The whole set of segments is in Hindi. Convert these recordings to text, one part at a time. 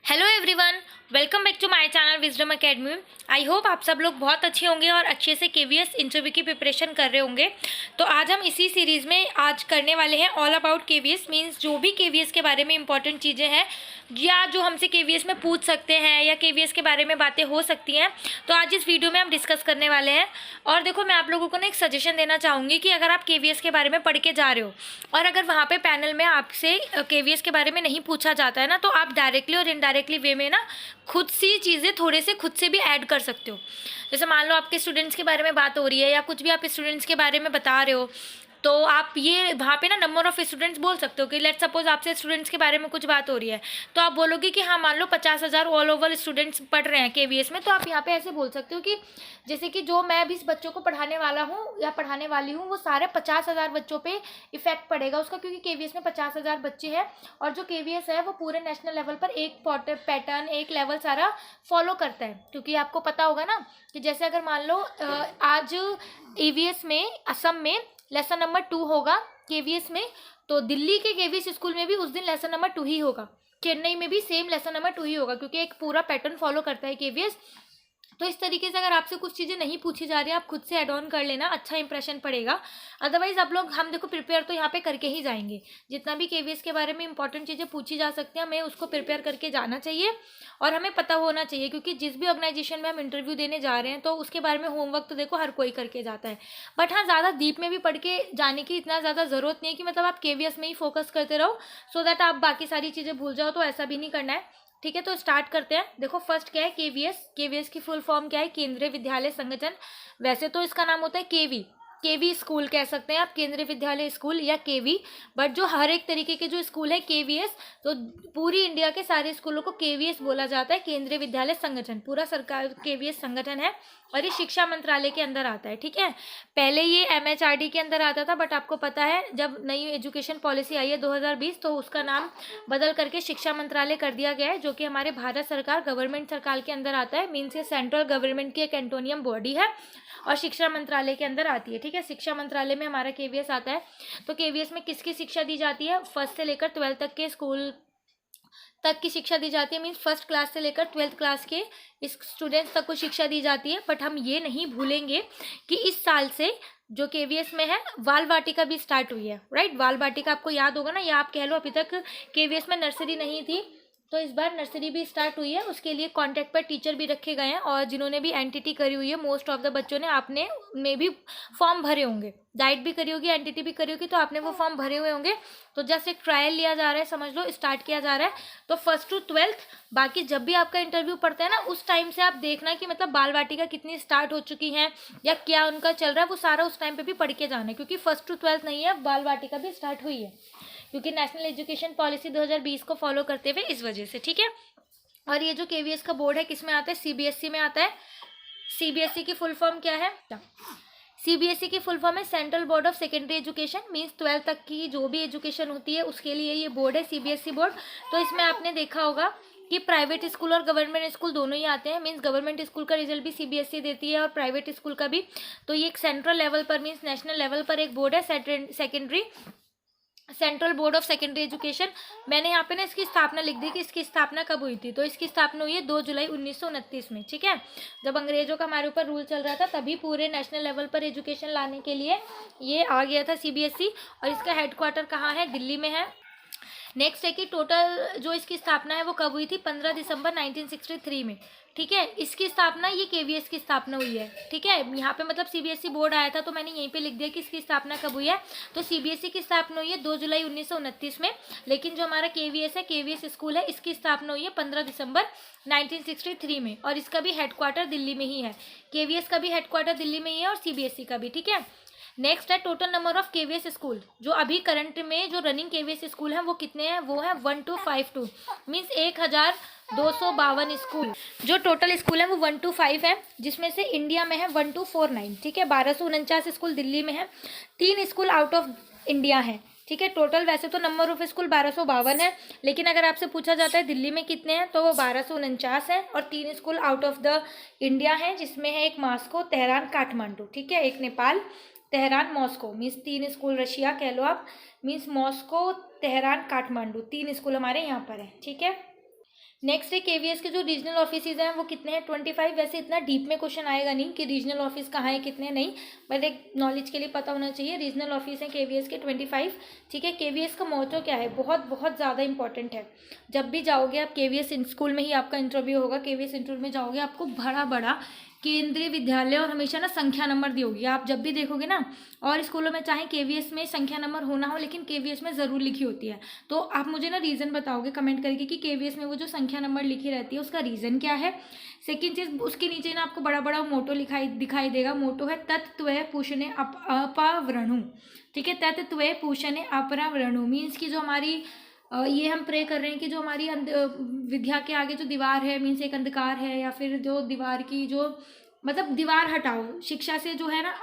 Hello everyone, welcome back to my channel Wisdom Academy. I hope आप सब लोग बहुत अच्छे होंगे और अच्छे से केवीएस इंटरव्यू की प्रिपरेशन कर रहे होंगे। तो आज हम इसी सीरीज़ में आज करने वाले हैं ऑल अबाउट केवीएस, मींस जो भी केवीएस के बारे में इंपॉर्टेंट चीज़ें हैं या जो हमसे केवीएस में पूछ सकते हैं या केवीएस के बारे में बातें हो सकती हैं, तो आज इस वीडियो में हम डिस्कस करने वाले हैं। और देखो, मैं आप लोगों को ना एक सजेशन देना चाहूँगी कि अगर आप केवीएस के बारे में पढ़ के जा रहे हो और अगर वहाँ पे पैनल में आपसे केवीएस के बारे में नहीं पूछा जाता है ना, तो आप डायरेक्टली और इनडायरेक्टली वे में ना खुद सी चीज़ें थोड़े से खुद से भी ऐड कर सकते हो। जैसे मान लो आपके स्टूडेंट्स के बारे में बात हो रही है या कुछ भी आप स्टूडेंट्स के बारे में बता रहे हो, तो आप ये वहाँ पे ना नंबर ऑफ़ स्टूडेंट्स बोल सकते हो कि लेट्स सपोज आपसे स्टूडेंट्स के बारे में कुछ बात हो रही है, तो आप बोलोगे कि हाँ, मान लो 50,000 ऑल ओवर स्टूडेंट्स पढ़ रहे हैं केवीएस में, तो आप यहाँ पे ऐसे बोल सकते हो कि जैसे कि जो मैं अभी इस बच्चों को पढ़ाने वाला हूँ या पढ़ाने वाली हूँ, वो सारे 50,000 बच्चों पे इफेक्ट पड़ेगा उसका, क्योंकि केवीएस में 50,000 बच्चे हैं और जो केवीएस है वो पूरे नेशनल लेवल पर एक पैटर्न एक लेवल सारा फॉलो करता है। क्योंकि आपको पता होगा ना कि जैसे अगर मान लो आज ईवीएस में असम में लेसन नंबर 2 होगा केवीएस में, तो दिल्ली के केवीएस स्कूल में भी उस दिन लेसन नंबर 2 ही होगा, चेन्नई में भी सेम लेसन नंबर 2 ही होगा, क्योंकि एक पूरा पैटर्न फॉलो करता है केवीएस। तो इस तरीके से अगर आपसे कुछ चीज़ें नहीं पूछी जा रही है, आप खुद से ऐड ऑन कर लेना, अच्छा इंप्रेशन पड़ेगा। अदरवाइज आप लोग, हम देखो प्रिपेयर तो यहाँ पे करके ही जाएंगे, जितना भी केवीएस के बारे में इंपॉर्टेंट चीज़ें पूछी जा सकती हैं हमें उसको प्रिपेयर करके जाना चाहिए और हमें पता होना चाहिए, क्योंकि जिस भी ऑर्गेनाइजेशन में हम इंटरव्यू देने जा रहे हैं तो उसके बारे में होमवर्क तो देखो हर कोई करके जाता है, बट हाँ, ज़्यादा डीप में भी पढ़ के जाने की इतना ज़्यादा ज़रूरत नहीं है कि मतलब आप केवीएस में ही फोकस करते रहो सो दैट आप बाकी सारी चीज़ें भूल जाओ, तो ऐसा भी नहीं करना है। ठीक है, तो स्टार्ट करते हैं। देखो, फर्स्ट क्या है केवीएस की फुल फॉर्म क्या है? केंद्रीय विद्यालय संगठन। वैसे तो इसका नाम होता है केवी स्कूल कह सकते हैं आप, केंद्रीय विद्यालय स्कूल या केवी, बट जो हर एक तरीके के जो स्कूल है केवीएस, तो पूरी इंडिया के सारे स्कूलों को केवीएस बोला जाता है, केंद्रीय विद्यालय संगठन। पूरा सरकार केवीएस संगठन है और ये शिक्षा मंत्रालय के अंदर आता है। ठीक है, पहले ये एमएचआरडी के अंदर आता था, बट आपको पता है जब नई एजुकेशन पॉलिसी आई है 2020, तो उसका नाम बदल करके शिक्षा मंत्रालय कर दिया गया है, जो कि हमारे भारत सरकार गवर्नमेंट सरकार के अंदर आता है। मीन्स ये सेंट्रल गवर्नमेंट की एक एंटोनियम बॉडी है और शिक्षा मंत्रालय के अंदर आती है। ठीक है, शिक्षा मंत्रालय में हमारा केवीएस आता है। तो केवीएस में किसकी शिक्षा दी जाती है? फर्स्ट से लेकर 12 तक के स्कूल तक की शिक्षा दी जाती है, मीन्स फर्स्ट क्लास से लेकर 12th क्लास के इस स्टूडेंट्स तक को शिक्षा दी जाती है। बट हम ये नहीं भूलेंगे कि इस साल से जो केवीएस में है बाल वाटिका भी स्टार्ट हुई है, राइट? बाल वाटिका आपको याद होगा ना, या आप कह लो अभी तक केवीएस में नर्सरी नहीं थी, तो इस बार नर्सरी भी स्टार्ट हुई है। उसके लिए कॉन्टैक्ट पर टीचर भी रखे गए हैं और जिन्होंने भी एनटीटी करी हुई है, मोस्ट ऑफ द बच्चों ने आपने में भी फॉर्म भरे होंगे, डाइट भी करी होगी, एनटीटी भी करी होगी, तो आपने वो फॉर्म भरे हुए होंगे। तो जस्ट एक ट्रायल लिया जा रहा है, समझ लो, स्टार्ट किया जा रहा है। तो फर्स्ट टू 12th, बाकी जब भी आपका इंटरव्यू पड़ता है ना, उस टाइम से आप देखना कि मतलब बाल वाटिका कितनी स्टार्ट हो चुकी हैं या क्या उनका चल रहा है, वो सारा उस टाइम पे भी पढ़ के जाना है, क्योंकि फर्स्ट टू 12th नहीं है, बाल वाटिका भी स्टार्ट हुई है, क्योंकि नेशनल एजुकेशन पॉलिसी 2020 को फॉलो करते हुए इस वजह से। ठीक है, और ये जो केवीएस का बोर्ड है किस में आता है? सीबीएसई में आता है। सीबीएसई की फुल फॉर्म क्या है? सीबीएसई की फुल फॉर्म है central board of secondary education, means 12 तक की जो भी एजुकेशन होती है उसके लिए ये बोर्ड है, सीबीएसई बोर्ड। तो इसमें आपने देखा होगा कि प्राइवेट स्कूल और गवर्नमेंट स्कूल दोनों ही आते हैं, मीन्स गवर्नमेंट स्कूल का रिजल्ट भी सीबीएसई देती है और प्राइवेट स्कूल का भी। तो ये एक सेंट्रल लेवल पर, मीन्स नेशनल लेवल पर एक बोर्ड है, secondary central board of secondary education. मैंने यहाँ पे ना इसकी स्थापना लिख दी कि इसकी स्थापना कब हुई थी, तो इसकी स्थापना हुई है 2 जुलाई 1929 में। ठीक है, जब अंग्रेजों का हमारे ऊपर रूल चल रहा था, तभी पूरे नेशनल लेवल पर एजुकेशन लाने के लिए ये आ गया था सीबीएसई, और इसका हेडक्वार्टर कहाँ है? दिल्ली में है। नेक्स्ट है कि टोटल जो इसकी स्थापना है वो कब हुई थी? 15 दिसंबर 1963 में। ठीक है, इसकी स्थापना, ये केवीएस की स्थापना हुई है। ठीक है, यहाँ पे मतलब सीबीएसई बोर्ड आया था तो मैंने यहीं पे लिख दिया कि इसकी स्थापना कब हुई है। तो सीबीएसई की स्थापना हुई है 2 जुलाई 1929 में, लेकिन जो हमारा केवीएस है, केवीएस स्कूल है, इसकी स्थापना हुई है 15 दिसंबर 1963 में, और इसका भी हेडक्वार्टर दिल्ली में ही है। केवीएस का भी हेडक्वार्टर दिल्ली में ही है और सीबीएसई का भी। ठीक है, नेक्स्ट है total number of KVS school. जो अभी करंट में जो रनिंग केवीएस स्कूल हैं वो कितने हैं? वो है 1252, मीन्स 1252 स्कूल। जो टोटल स्कूल है वो 125 है, जिसमें से इंडिया में है 1249। ठीक है, 1249 स्कूल दिल्ली में है, 3 स्कूल आउट ऑफ इंडिया है। ठीक है, टोटल वैसे तो नंबर ऑफ स्कूल 1252 है, लेकिन अगर आपसे पूछा जाता है दिल्ली में कितने हैं, तो वो 1249 है और 3 school out of the India हैं, जिसमें है एक मॉस्को, तेहरान, काठमांडू। ठीक है, एक Nepal, Tehran, Moscow, means 3 school Russia कह लो आप, means Moscow, Tehran, Kathmandu, 3 school हमारे यहाँ पर है। ठीक है, नेक्स्ट है केवीएस के जो रीजनल ऑफिसेज हैं वो कितने हैं, 25। वैसे इतना डीप में क्वेश्चन आएगा नहीं कि रीजनल ऑफिस कहाँ है कितने नहीं, बट एक नॉलेज के लिए पता होना चाहिए। रीजनल ऑफिस है केवीएस के 25। ठीक है, केवीएस का मोटो क्या है, बहुत बहुत ज़्यादा इंपॉर्टेंट है। जब भी जाओगे आप केवीएस स्कूल में ही आपका इंटरव्यू होगा, केवीएस इंटरव्यू में जाओगे आपको बड़ा बड़ा केंद्रीय विद्यालय और हमेशा ना संख्या नंबर दी होगी, आप जब भी देखोगे ना। और स्कूलों में चाहे केवीएस में संख्या नंबर होना हो, लेकिन केवीएस में ज़रूर लिखी होती है। तो आप मुझे ना रीज़न बताओगे कमेंट करके कि केवीएस में वो जो संख्या नंबर लिखी रहती है उसका रीज़न क्या है। सेकेंड चीज़, उसके नीचे ना आपको बड़ा बड़ा मोटो दिखाई देगा। मोटो है तत्त्वय पूषणे अपवृणु। ठीक है, तत्त्वय पूषणे अपवृणु मीन्स की जो हमारी ये हम प्रे कर रहे हैं कि जो हमारी विद्या के आगे जो दीवार है, मीन्स एक अंधकार है, या फिर जो दीवार की जो मतलब दीवार हटाओ, शिक्षा से जो है ना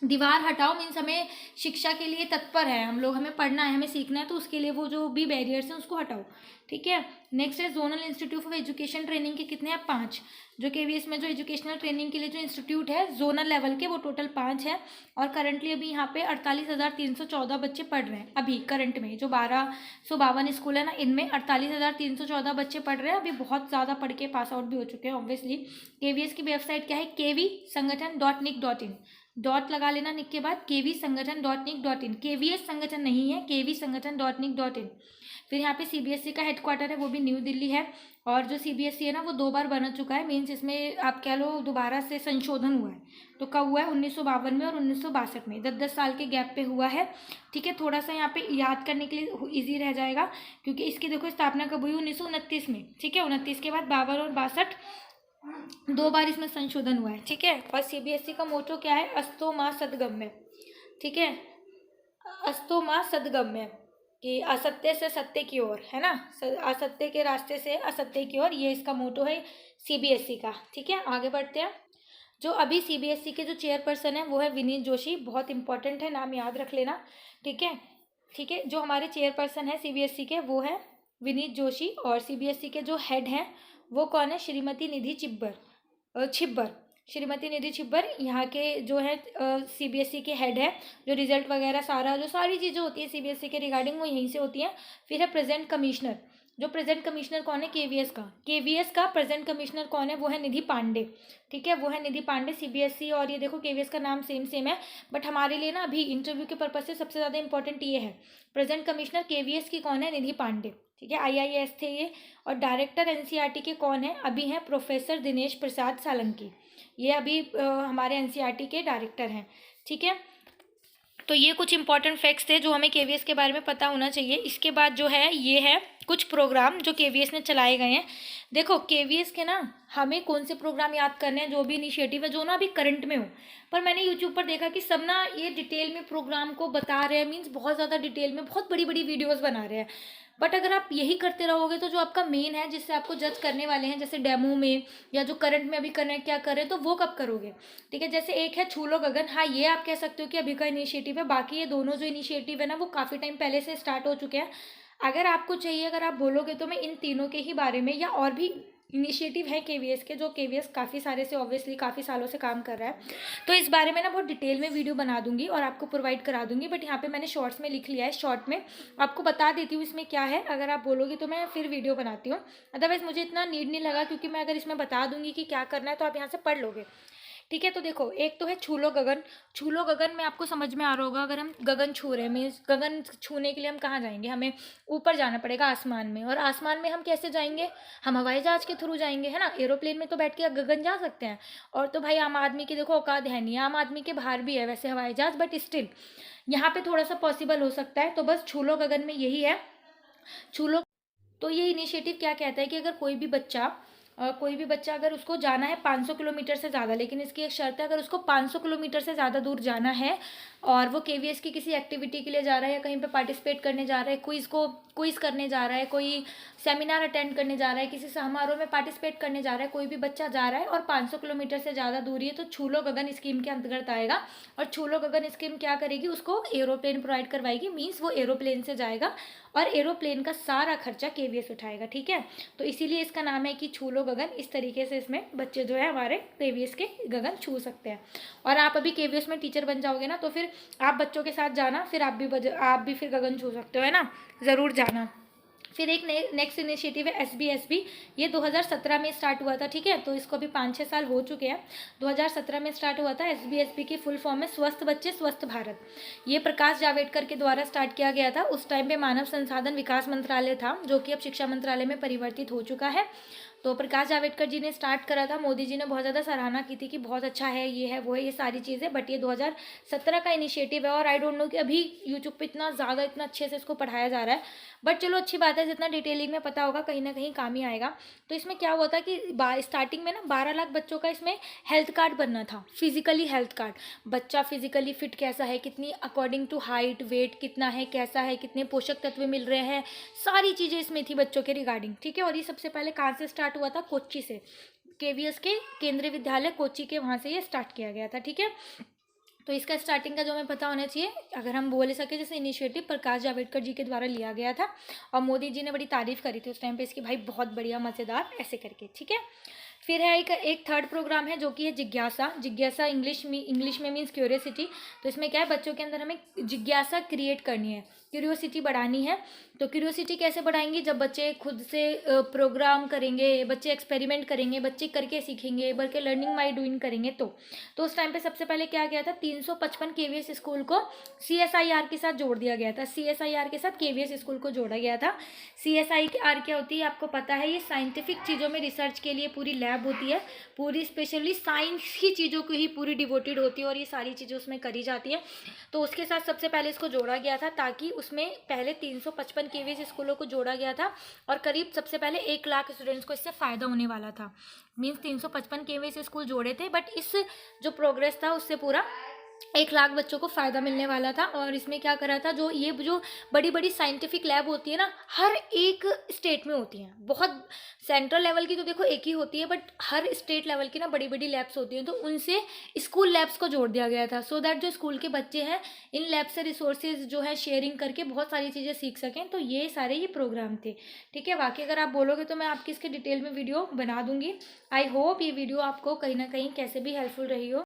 दीवार हटाओ, मीन्स हमें शिक्षा के लिए तत्पर है हम लोग, हमें पढ़ना है, हमें सीखना है, तो उसके लिए वो जो भी बैरियर्स हैं उसको हटाओ। ठीक है, नेक्स्ट है zonal institute of education training के कितने हैं, 5। जो केवीएस में जो एजुकेशनल ट्रेनिंग के लिए जो इंस्टीट्यूट है जोनल लेवल के, वो टोटल 5 है। और करंटली अभी यहाँ पे 48,314 बच्चे पढ़ रहे हैं। अभी करंट में जो 1252 स्कूल है ना, इनमें 48,314 बच्चे पढ़ रहे हैं। अभी बहुत ज़्यादा पढ़ के पास आउट भी हो चुके हैं ऑब्वियसली। केवीएस की वेबसाइट क्या है, kvsangathan.nic.in, डॉट लगा लेना निक के बाद, kvsangathan.nic.in। केवीएस संगठन नहीं है, kvsangathan.nic.in। फिर यहाँ पे सीबीएसई का हेडक्वार्टर है, वो भी न्यू दिल्ली है। और जो सीबीएसई है ना वो 2 बार बन चुका है, मीन्स इसमें आप कह लो दोबारा से संशोधन हुआ है। तो कब हुआ है, 1952 में और 1962 में, 10-10 साल के गैप पे हुआ है। ठीक है, थोड़ा सा यहाँ पे याद करने के लिए ईजी रह जाएगा, क्योंकि इसकी देखो स्थापना कब हुई, 1929 में। ठीक है, 29 के बाद 52 और 62 2 बार इसमें संशोधन हुआ है। ठीक है, और सीबीएसई का मोटो क्या है, अस्तो मा सद्गम्य। ठीक है, अस्तो मा सद्गम्य, कि असत्य से सत्य की ओर, है ना, असत्य के रास्ते से असत्य की ओर, ये इसका मोटो है सीबीएसई का। ठीक है, आगे बढ़ते हैं। जो अभी सीबीएसई के जो चेयरपर्सन है वो है विनीत जोशी, बहुत इंपॉर्टेंट है, नाम याद रख लेना। ठीक है, ठीक है, जो हमारे चेयरपर्सन है सीबीएसई के वो है विनीत जोशी। और सीबीएसई के जो हेड हैं वो कौन है, श्रीमती निधि छिब्बर। श्रीमती निधि छिब्बर यहाँ के जो है सीबीएसई के हेड है। जो रिजल्ट वगैरह सारी चीज़ें होती है सीबीएसई के रिगार्डिंग वो यहीं से होती हैं। फिर है प्रेजेंट कमिश्नर, जो प्रेजेंट कमिश्नर कौन है, केवीएस का प्रेजेंट कमिश्नर कौन है, वो है निधि पांडे। ठीक है, वो है निधि पांडे। सीबीएसई और ये देखो केवीएस का नाम सेम है, बट हमारे लिए ना अभी इंटरव्यू के पर्पज से सबसे ज़्यादा इंपॉर्टेंट ये है, प्रेजेंट कमिश्नर केवीएस की कौन है, निधि पांडे। ठीक है, आईआईएस थे ये। और डायरेक्टर एनसीईआरटी के कौन है, अभी हैं प्रोफेसर दिनेश प्रसाद सालंकी, ये अभी हमारे एनसीईआरटी के डायरेक्टर हैं। ठीक है, तो ये कुछ इंपॉर्टेंट फैक्ट्स थे जो हमें केवीएस के बारे में पता होना चाहिए। इसके बाद जो है ये है कुछ प्रोग्राम जो केवीएस ने चलाए गए हैं। देखो केवीएस के ना हमें कौन से प्रोग्राम याद करने हैं, जो भी इनिशिएटिव है जो ना अभी करंट में हो। पर मैंने यूट्यूब पर देखा कि सब ना ये डिटेल में प्रोग्राम को बता रहे हैं, मीन्स बहुत ज़्यादा डिटेल में बहुत बड़ी बड़ी वीडियोज़ बना रहे हैं। बट अगर आप यही करते रहोगे तो जो आपका मेन है, जिससे आपको जज करने वाले हैं, जैसे डेमो में या जो करंट में अभी कर रहे हैं क्या कर रहे हैं, तो वो कब करोगे। ठीक है, जैसे एक है छू लो गगन, हाँ ये आप कह सकते हो कि अभी का इनिशिएटिव है। बाकी ये दोनों जो इनिशिएटिव है ना वो काफ़ी टाइम पहले से स्टार्ट हो चुके हैं। अगर आपको चाहिए, अगर आप बोलोगे तो मैं इन तीनों के ही बारे में, या और भी इनिशिएटिव है केवीएस के, जो केवीएस काफ़ी सारे से ऑब्वियसली काफ़ी सालों से काम कर रहा है, तो इस बारे में ना बहुत डिटेल में वीडियो बना दूंगी और आपको प्रोवाइड करा दूंगी। बट यहाँ पे मैंने शॉर्ट्स में लिख लिया है, शॉर्ट में आपको बता देती हूँ इसमें क्या है। अगर आप बोलोगे तो मैं फिर वीडियो बनाती हूँ, अदरवाइज मुझे इतना नीड नहीं लगा, क्योंकि मैं अगर इसमें बता दूंगी कि क्या करना है तो आप यहाँ से पढ़ लोगे। ठीक है, तो देखो एक तो है छू लो गगन। छू लो गगन में आपको समझ में आ रहा होगा, अगर हम गगन छू रहे हैं, मीन्स गगन छूने के लिए हम कहाँ जाएंगे, हमें ऊपर जाना पड़ेगा आसमान में। और आसमान में हम कैसे जाएंगे, हम हवाई जहाज के थ्रू जाएंगे, है ना। एरोप्लेन में तो बैठ के गगन जा सकते हैं, और तो भाई आम आदमी की देखो औकात है नहीं, आम आदमी के बाहर भी है वैसे हवाई जहाज, बट स्टिल यहाँ पे थोड़ा सा पॉसिबल हो सकता है। तो बस छू लो गगन में यही है, छू लो। तो ये इनिशिएटिव क्या कहता है कि अगर कोई भी बच्चा अगर उसको जाना है 500 किलोमीटर से ज़्यादा, लेकिन इसकी एक शर्त है, अगर उसको 500 किलोमीटर से ज़्यादा दूर जाना है और वो केवीएस की किसी एक्टिविटी के लिए जा रहा है, या कहीं पे पार्टिसिपेट करने जा रहा है, क्विज़ करने जा रहा है, कोई सेमिनार अटेंड करने जा रहा है, किसी समारोह में पार्टिसिपेट करने जा रहा है, कोई भी बच्चा जा रहा है और 500 किलोमीटर से ज़्यादा दूरी है, तो छू लो गगन स्कीम के अंतर्गत आएगा। और छू लो गगन स्कीम क्या करेगी, उसको एरोप्लेन प्रोवाइड करवाएगी, मीन्स वो एरोप्लेन से जाएगा और एरोप्लेन का सारा खर्चा केवीएस उठाएगा। ठीक है, तो इसीलिए इसका नाम है कि छू लो गगन। इस तरीके से इसमें बच्चे जो है हमारे केवीएस के गगन छू सकते हैं। और आप अभी केवीएस में टीचर बन जाओगे ना, तो फिर आप बच्चों के साथ जाना, फिर आप भी फिर गगन छू सकते हो, है ना, ज़रूर जाना। फिर एक नेक्स्ट इनिशिएटिव है SBSB। ये 2017 में स्टार्ट हुआ था, ठीक है, तो इसको अभी 5-6 साल हो चुके हैं। 2017 में स्टार्ट हुआ था। SBSB की फुल फॉर्म है स्वस्थ बच्चे स्वस्थ भारत। ये प्रकाश जावड़ेकर के द्वारा स्टार्ट किया गया था। उस टाइम पे मानव संसाधन विकास मंत्रालय था, जो कि अब शिक्षा मंत्रालय में परिवर्तित हो चुका है। तो प्रकाश जावड़ेकर जी ने स्टार्ट करा था। मोदी जी ने बहुत ज़्यादा सराहना की थी कि बहुत अच्छा है, ये है वो है, ये सारी चीज़ें। बट ये 2017 का इनिशिएटिव है और आई डोंट नो कि अभी यूट्यूब पे इतना ज़्यादा इतना अच्छे से इसको पढ़ाया जा रहा है। बट चलो अच्छी बात है, जितना डिटेलिंग में पता होगा कहीं ना कहीं काम ही आएगा। तो इसमें क्या हुआ था कि स्टार्टिंग में ना 12 लाख बच्चों का इसमें हेल्थ कार्ड बनना था, फिजिकली हेल्थ कार्ड। बच्चा फिजिकली फिट कैसा है, कितनी अकॉर्डिंग टू हाइट वेट कितना है, कैसा है, कितने पोषक तत्व मिल रहे हैं, सारी चीज़ें इसमें थी बच्चों के रिगार्डिंग, ठीक है। और ये सबसे पहले कहाँ से स्टार्ट हुआ था? कोच्चि से। KVS के केंद्रीय विद्यालय कोच्चि के वहाँ से ये स्टार्ट किया गया था, ठीक है। तो इसका स्टार्टिंग का जो हमें पता होना चाहिए, अगर हम बोल सके, जैसे इनिशिएटिव प्रकाश जावड़ेकर जी के द्वारा लिया गया था और मोदी जी ने बड़ी तारीफ करी थी उस टाइम पे इसकी, भाई बहुत बढ़िया मज़ेदार, ऐसे करके, ठीक है। फिर है एक थर्ड प्रोग्राम है जो कि है जिज्ञासा इंग्लिश में मीन्स क्यूरियोसिटी। तो इसमें क्या है, बच्चों के अंदर हमें जिज्ञासा क्रिएट करनी है, क्यूरियोसिटी बढ़ानी है। तो क्यूरियोसिटी कैसे बढ़ाएंगे? जब बच्चे खुद से प्रोग्राम करेंगे, बच्चे एक्सपेरिमेंट करेंगे, बच्चे करके सीखेंगे, बल्कि लर्निंग बाय डूइंग करेंगे। तो उस टाइम पे सबसे पहले क्या किया था, 355 KVS स्कूल को CSIR के साथ जोड़ दिया गया था। CSIR के साथ KVS स्कूल को जोड़ा गया था। CSIR क्या होती है आपको पता है, ये साइंटिफिक चीज़ों में रिसर्च के लिए पूरी लैब होती है, पूरी स्पेशली साइंस की चीज़ों को ही पूरी डिवोटेड होती है और ये सारी चीज़ें उसमें करी जाती है। तो उसके साथ सबसे पहले इसको जोड़ा गया था, ताकि उसमें पहले 355 KVS स्कूलों को जोड़ा गया था और करीब सबसे पहले 1 लाख स्टूडेंट्स को इससे फ़ायदा होने वाला था। मीन्स 355 KVS स्कूल जोड़े थे, बट इस जो प्रोग्रेस था उससे पूरा 1 लाख बच्चों को फ़ायदा मिलने वाला था। और इसमें क्या करा था, जो बड़ी बड़ी साइंटिफिक लैब होती है ना, हर एक स्टेट में होती हैं। बहुत सेंट्रल लेवल की तो देखो एक ही होती है, बट हर स्टेट लेवल की ना बड़ी बड़ी लैब्स होती हैं, तो उनसे स्कूल लैब्स को जोड़ दिया गया था, सो दैट जो स्कूल के बच्चे हैं इन लैब से रिसोर्सेज जो है शेयरिंग करके बहुत सारी चीज़ें सीख सकें। तो ये सारे ये प्रोग्राम थे, ठीक है। बाकी अगर आप बोलोगे तो मैं आपकी इसके डिटेल में वीडियो बना दूंगी। आई होप ये वीडियो आपको कहीं ना कहीं कैसे भी हेल्पफुल रही हो।